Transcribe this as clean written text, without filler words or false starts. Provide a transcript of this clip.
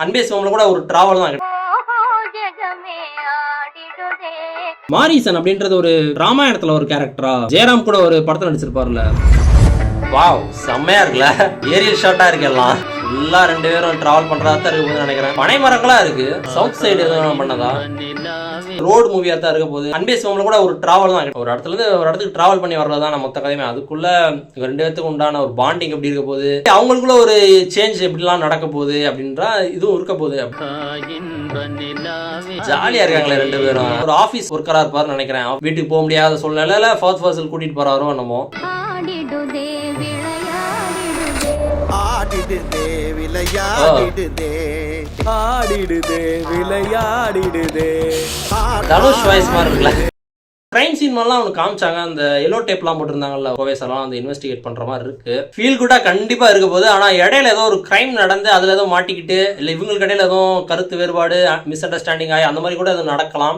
அன்பே சிவம்ல கூட ஒரு டிராவல் தான். மாரீசன் அப்படின்றது ஒரு ராமாயணத்துல ஒரு கேரக்டரா ஜெயராம் கூட ஒரு படத்துல நடிச்சிருப்பாருல்ல. வாவ், செம்மையா இருக்குல்ல. ஏரியல் ஷாட்டா இருக்கு எல்லாம். ஃபுல்லா 2 பேரும் டிராவல் பண்றதா தான் இருக்குன்னு நினைக்கிறேன். பனை மரங்களா இருக்கு. சவுத் சைடு எதுவும் பண்ணதா ரோடு மூவியா தான் இருக்க போகுது. அன்பே சிவம்ல கூட ஒரு டிராவல் தான். ஒரு இடத்துல இருந்து ஒரு இடத்துக்கு டிராவல் பண்ணி வர்றதுதான் நம்ம மொத்த கதையுமே. அதுக்குள்ள 2 பேத்துக்கு உண்டான ஒரு பாண்டிங் எப்படி இருக்க போகுது, அவங்களுக்குள்ள ஒரு சேஞ்ச் எப்படிலாம் நடக்க போகுது அப்படின்றா இதுவும் இருக்க போகுது. ஜாலியா இருக்காங்களே 2 பேரும். ஒரு ஆபீஸ் ஒர்க்கரா இருப்பாரு நினைக்கிறேன். வீட்டுக்கு போக முடியாத சூழ்நிலையில ஃபர்ஸ்ட் ஃபாசில் கூட்டிட்டு போறாரோ என்னமோ. தனுஷ் வாய்ஸ் மாதிரி இருக்குல்ல. கிரைம் சீன் மாதிரிலாம் அவனுக்கு காமிச்சாங்க. அந்த எல்லோ டேப்லாம் போட்டிருந்தாங்கல்ல, கோவேசெல்லாம் அந்த இன்வெஸ்டிகேட் பண்ற மாதிரி இருக்கு. ஃபீல் குட்டா கண்டிப்பா இருக்க போது. ஆனா இடையில ஏதோ ஒரு கிரைம் நடந்து அதுல ஏதோ மாட்டிக்கிட்டு இல்ல இவங்களுக்கு இடையில ஏதோ கருத்து வேறுபாடு மிஸ் அண்டர்ஸ்டாண்டிங் ஆகி அந்த மாதிரி கூட அது நடக்கலாம்.